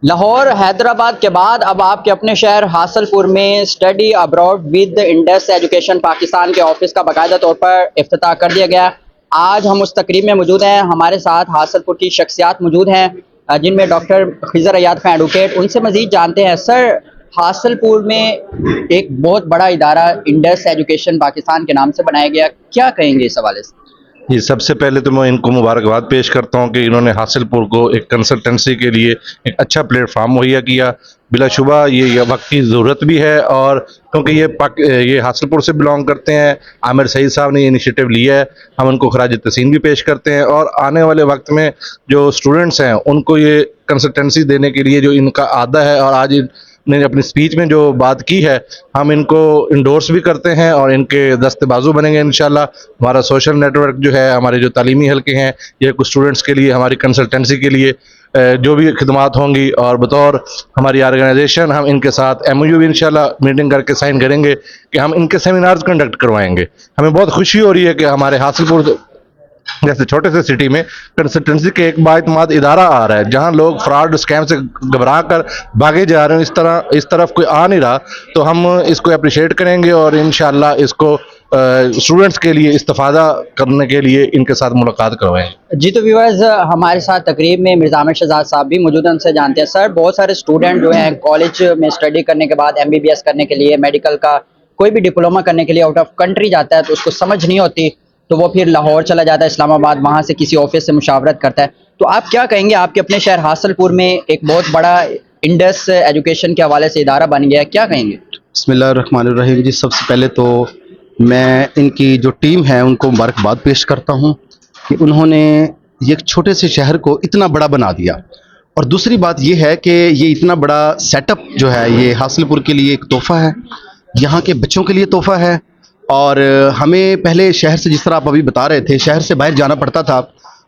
لاہور حیدرآباد کے بعد اب آپ کے اپنے شہر حاصل پور میں study abroad with Indus education Pakistan کے آفس کا باقاعدہ طور پر افتتاح کر دیا گیا۔ آج ہم اس تقریب میں موجود ہیں، ہمارے ساتھ حاصل پور کی شخصیات موجود ہیں جن میں ڈاکٹر خضر ایاد خان ایڈوکیٹ، ان سے مزید جانتے ہیں۔ سر، حاصل پور میں ایک بہت بڑا ادارہ انڈس ایجوکیشن پاکستان کے نام سے بنایا گیا، کیا کہیں گے اس حوالے سے؟ جی، سب سے پہلے تو میں ان کو مبارکباد پیش کرتا ہوں کہ انہوں نے حاصل پور کو ایک کنسلٹنسی کے لیے ایک اچھا پلیٹ فارم مہیا کیا۔ بلا شبہ یہ وقت کی ضرورت بھی ہے، اور کیونکہ یہ حاصل پور سے بلانگ کرتے ہیں، عامر سعید صاحب نے یہ انیشیٹو لیا ہے، ہم ان کو خراج تحسین بھی پیش کرتے ہیں۔ اور آنے والے وقت میں جو اسٹوڈنٹس ہیں ان کو یہ کنسلٹنسی دینے کے لیے جو ان کا عہدہ ہے، اور آج نے اپنی اسپیچ میں جو بات کی ہے، ہم ان کو انڈورس بھی کرتے ہیں اور ان کے دست بازو بنیں گے انشاءاللہ۔ ہمارا سوشل نیٹ ورک جو ہے، ہمارے جو تعلیمی حلقے ہیں، یہ کچھ اسٹوڈنٹس کے لیے، ہماری کنسلٹنسی کے لیے جو بھی خدمات ہوں گی، اور بطور ہماری آرگنائزیشن ہم ان کے ساتھ ایم او یو بھی انشاءاللہ میٹنگ کر کے سائن کریں گے کہ ہم ان کے سیمینارز کنڈکٹ کروائیں گے۔ ہمیں بہت خوشی ہو رہی ہے کہ ہمارے حاصل پور جیسے چھوٹے سے سٹی میں کنسلٹنسی کے ایک بااعتماد ادارہ آ رہا ہے، جہاں لوگ فراڈ اسکیم سے گھبرا کر بھاگے جا رہے ہیں، اس طرف کوئی آ نہیں رہا، تو ہم اس کو اپریشیٹ کریں گے اور انشاءاللہ اس کو اسٹوڈنٹس کے لیے استفادہ کرنے کے لیے ان کے ساتھ ملاقات کروائیں۔ جی تو ویورز، ہمارے ساتھ تقریب میں مرزا احمد شہزاد صاحب بھی موجود ہیں، ان سے جانتے ہیں۔ سر، بہت سارے اسٹوڈنٹ جو ہیں کالج میں اسٹڈی کرنے کے بعد MBBS کرنے کے لیے، میڈیکل کا کوئی بھی ڈپلوما کرنے کے لیے آؤٹ آف کنٹری جاتا ہے تو اس کو سمجھ نہیں ہوتی، تو وہ پھر لاہور چلا جاتا ہے، اسلام آباد، وہاں سے کسی آفس سے مشاورت کرتا ہے۔ تو آپ کیا کہیں گے، آپ کے اپنے شہر حاصل پور میں ایک بہت بڑا انڈس ایجوکیشن کے حوالے سے ادارہ بن گیا ہے، کیا کہیں گے؟ بسم اللہ الرحمن الرحیم۔ جی، سب سے پہلے تو میں ان کی جو ٹیم ہے ان کو مبارکباد پیش کرتا ہوں کہ انہوں نے یہ ایک چھوٹے سے شہر کو اتنا بڑا بنا دیا، اور دوسری بات یہ ہے کہ یہ اتنا بڑا سیٹ اپ جو ہے یہ حاصل پور کے لیے ایک تحفہ ہے، یہاں کے بچوں کے لیے تحفہ ہے۔ اور ہمیں پہلے شہر سے، جس طرح آپ ابھی بتا رہے تھے، شہر سے باہر جانا پڑتا تھا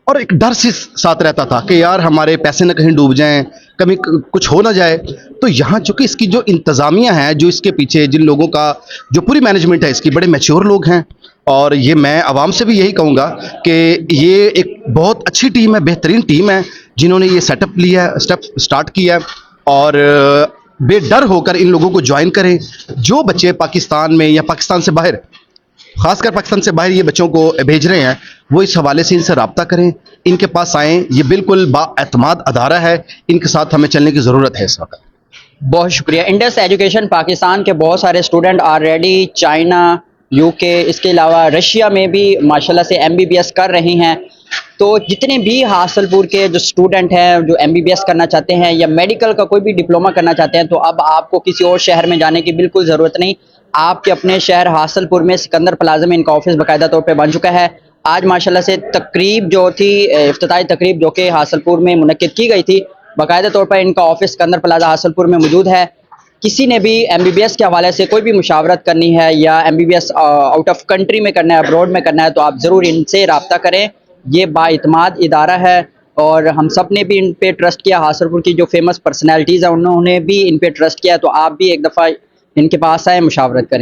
اور ایک ڈر سے ساتھ رہتا تھا کہ یار ہمارے پیسے نہ کہیں ڈوب جائیں، کبھی کچھ ہو نہ جائے۔ تو یہاں چونکہ اس کی جو انتظامیہ ہے، جو اس کے پیچھے جن لوگوں کا جو پوری مینجمنٹ ہے، اس کی بڑے میچور لوگ ہیں، اور یہ میں عوام سے بھی یہی کہوں گا کہ یہ ایک بہت اچھی ٹیم ہے، بہترین ٹیم ہے، جنہوں نے یہ سیٹ اپ لیا ہے، اسٹیپ سٹارٹ کیا ہے، اور بے ڈر ہو کر ان لوگوں کو جوائن کریں۔ جو بچے پاکستان میں یا پاکستان سے باہر، خاص کر پاکستان سے باہر یہ بچوں کو بھیج رہے ہیں، وہ اس حوالے سے ان سے رابطہ کریں، ان کے پاس آئیں۔ یہ بالکل با اعتماد ادارہ ہے، ان کے ساتھ ہمیں چلنے کی ضرورت ہے اس وقت۔ بہت شکریہ۔ انڈس ایجوکیشن پاکستان کے بہت سارے اسٹوڈنٹ آلریڈی چائنا، UK، اس کے علاوہ رشیا میں بھی ماشاءاللہ سے MBBS کر رہے ہیں۔ تو جتنے بھی حاصل پور کے جو اسٹوڈنٹ ہیں جو MBBS کرنا چاہتے ہیں یا میڈیکل کا کوئی بھی ڈپلوما کرنا چاہتے ہیں، تو اب آپ کو کسی اور شہر میں جانے کی بالکل ضرورت نہیں۔ آپ کے اپنے شہر حاصل پور میں سکندر پلازا میں ان کا آفس باقاعدہ طور پہ بن چکا ہے۔ آج ماشاءاللہ سے تقریب جو تھی، افتتاحی تقریب جو کہ حاصل پور میں منعقد کی گئی تھی، باقاعدہ طور پر ان کا آفس سکندر پلازا حاصل پور میں موجود ہے۔ کسی نے بھی MBBS کے حوالے سے کوئی بھی مشاورت کرنی ہے یا MBBS آؤٹ آف کنٹری میں کرنا ہے، ابروڈ میں کرنا ہے، تو آپ ضرور ان سے رابطہ کریں۔ یہ بااعتماد ادارہ ہے اور ہم سب نے بھی ان پہ ٹرسٹ کیا۔ حاصل پور کی جو فیمس پرسنالٹیز ہیں انہوں نے بھی ان پہ ٹرسٹ کیا، تو آپ بھی ایک دفعہ ان کے پاس آئیں، مشاورت کریں۔